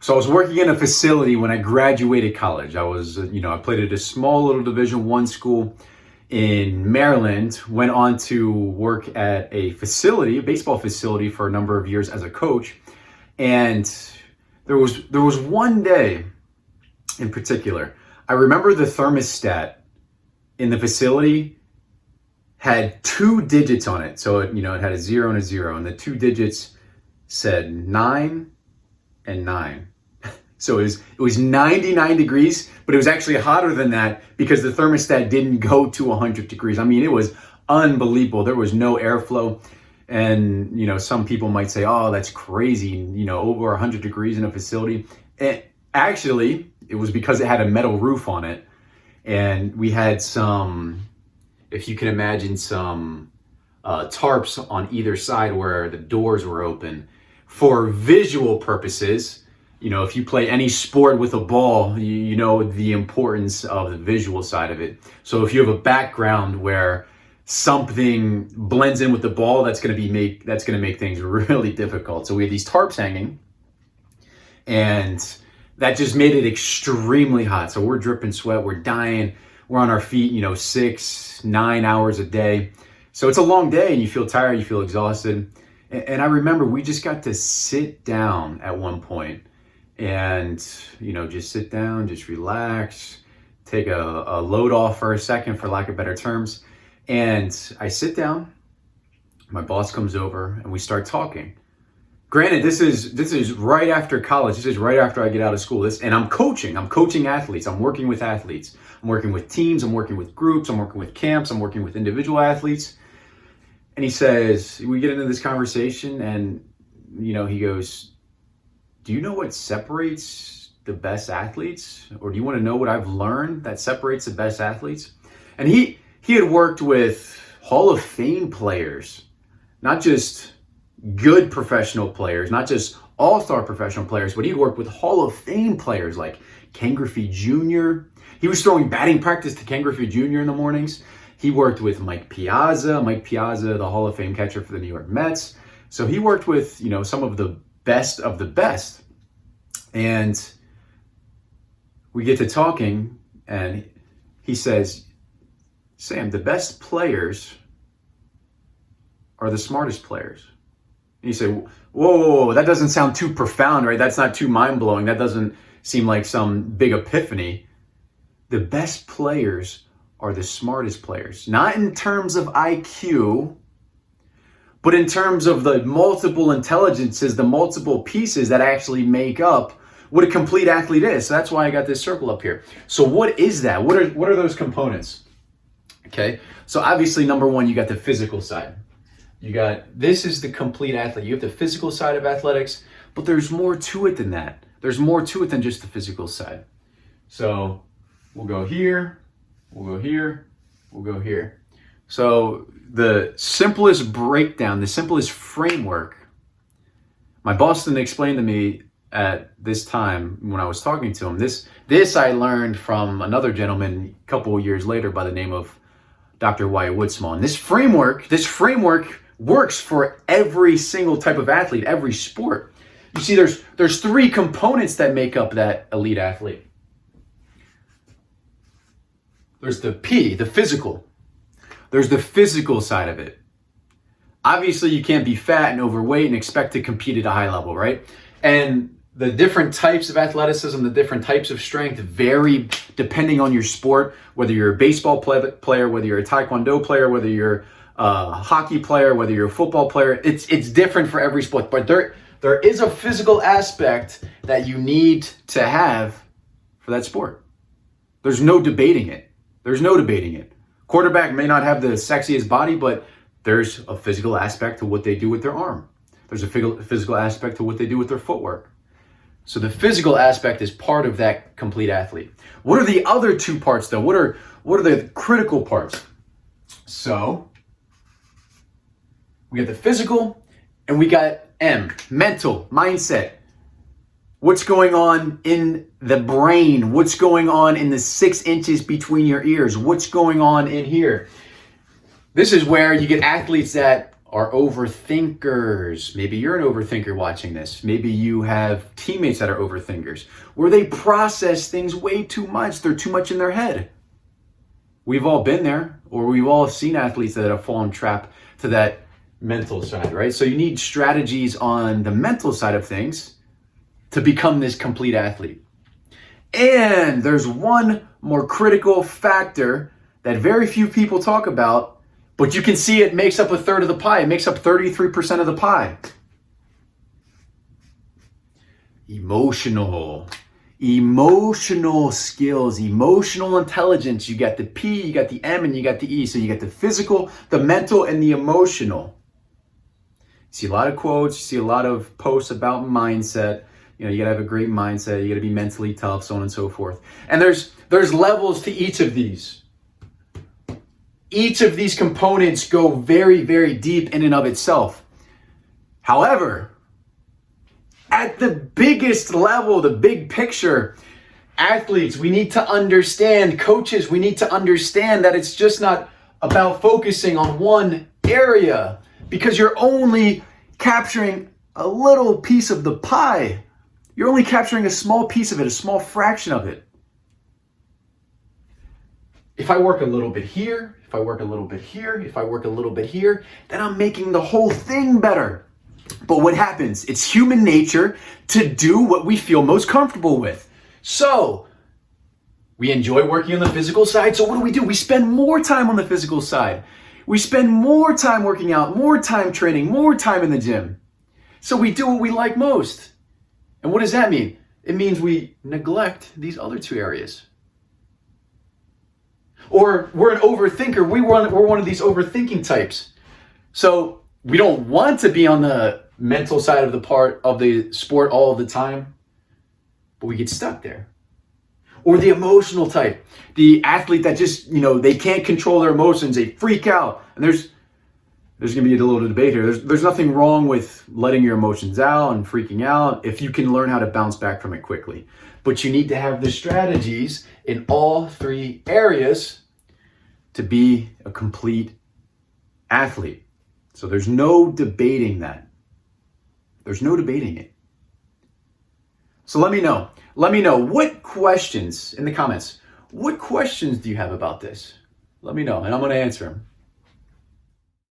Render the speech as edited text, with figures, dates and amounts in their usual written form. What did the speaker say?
So I was working in a facility when I graduated college. I played at a small little Division I school in Maryland, went on to work at a facility, a baseball facility, for a number of years as a coach. And there was one day in particular, I remember the thermostat in the facility had 2 digits on it. So it had a 0 and a 0, and the 2 digits said 9 and 9. So it was 99 degrees, but it was actually hotter than that because the thermostat didn't go to 100 degrees. I mean, it was unbelievable. There was no airflow. And, some people might say, oh, that's crazy, over 100 degrees in a facility. And actually, it was because it had a metal roof on it. And we had some, if you can imagine, some tarps on either side where the doors were open. For visual purposes, if you play any sport with a ball, you know the importance of the visual side of it. So if you have a background where something blends in with the ball, that's going to make things really difficult. So we had these tarps hanging, and that just made it extremely hot. So we're dripping sweat, we're dying, we're on our feet, 6-9 hours a day. So it's a long day, and you feel tired, you feel exhausted. And I remember we just got to sit down at one point and, just sit down, just relax, take a load off for a second, for lack of better terms. And I sit down, my boss comes over, and we start talking. Granted, this is right after college. This is right after I get out of school. And I'm coaching athletes. I'm working with athletes. I'm working with teams. I'm working with groups. I'm working with camps. I'm working with individual athletes. And he says, we get into this conversation, and, he goes, do you know what separates the best athletes? Or do you want to know what I've learned that separates the best athletes? And he had worked with Hall of Fame players, not just good professional players, not just all-star professional players, but he'd worked with Hall of Fame players like Ken Griffey Jr. He was throwing batting practice to Ken Griffey Jr. in the mornings. He worked with Mike Piazza, the Hall of Fame catcher for the New York Mets. So he worked with, some of the best of the best. And we get to talking, and he says, Sam, the best players are the smartest players. And you say, whoa, that doesn't sound too profound, right? That's not too mind-blowing. That doesn't seem like some big epiphany. The best players are the smartest players. Not in terms of IQ, but in terms of the multiple intelligences, the multiple pieces that actually make up what a complete athlete is. So that's why I got this circle up here. So what is that? What are those components? Okay, so obviously, number one, you got the physical side. This is the complete athlete. You have the physical side of athletics, but there's more to it than that. There's more to it than just the physical side. So we'll go here, we'll go here, we'll go here. So the simplest breakdown, the simplest framework, my boss didn't explain to me at this time when I was talking to him. This I learned from another gentleman a couple of years later by the name of Dr. Wyatt Woodsmall. And this framework works for every single type of athlete, every sport. You see, there's 3 components that make up that elite athlete. There's the P, the physical. There's the physical side of it. Obviously, you can't be fat and overweight and expect to compete at a high level, right? And the different types of athleticism, the different types of strength vary depending on your sport, whether you're a baseball player, whether you're a taekwondo player, whether you're a hockey player, whether you're a football player. It's different for every sport, but there is a physical aspect that you need to have for that sport. There's no debating it. Quarterback may not have the sexiest body, but there's a physical aspect to what they do with their arm. There's a physical aspect to what they do with their footwork. So the physical aspect is part of that complete athlete. What are the other 2 parts though? What are the critical parts? So we got the physical and we got M, mental, mindset. What's going on in the brain? What's going on in the 6 inches between your ears? What's going on in here? This is where you get athletes that are overthinkers. Maybe you're an overthinker watching this. Maybe you have teammates that are overthinkers, where they process things way too much. They're too much in their head. We've all been there, or we've all seen athletes that have fallen trap to that mental side, right? So you need strategies on the mental side of things to become this complete athlete. And there's one more critical factor that very few people talk about, but you can see it makes up a third of the pie. It makes up 33% of the pie. Emotional skills, emotional intelligence. You got the P, you got the M, and you got the E. So you got the physical, the mental, and the emotional. You see a lot of quotes, you see a lot of posts about mindset. You know, you gotta have a great mindset, you gotta be mentally tough, so on and so forth. And there's levels to each of these. Each of these components go very, very deep in and of itself. However, at the biggest level, the big picture, athletes, we need to understand, coaches, we need to understand that it's just not about focusing on one area, because you're only capturing a little piece of the pie. You're only capturing a small piece of it, a small fraction of it. If I work a little bit here, if I work a little bit here, if I work a little bit here, then I'm making the whole thing better. But what happens? It's human nature to do what we feel most comfortable with. So we enjoy working on the physical side. So what do? We spend more time on the physical side. We spend more time working out, more time training, more time in the gym. So we do what we like most. And what does that mean? It means we neglect these other two areas. Or we're an overthinker. We're one of these overthinking types. So we don't want to be on the mental side of the part of the sport all of the time, but we get stuck there. Or the emotional type, the athlete that just, they can't control their emotions, they freak out. And there's going to be a little debate here. There's nothing wrong with letting your emotions out and freaking out if you can learn how to bounce back from it quickly. But you need to have the strategies in all three areas to be a complete athlete. So there's no debating that. There's no debating it. So let me know. Let me know what questions in the comments. What questions do you have about this? Let me know, and I'm going to answer them.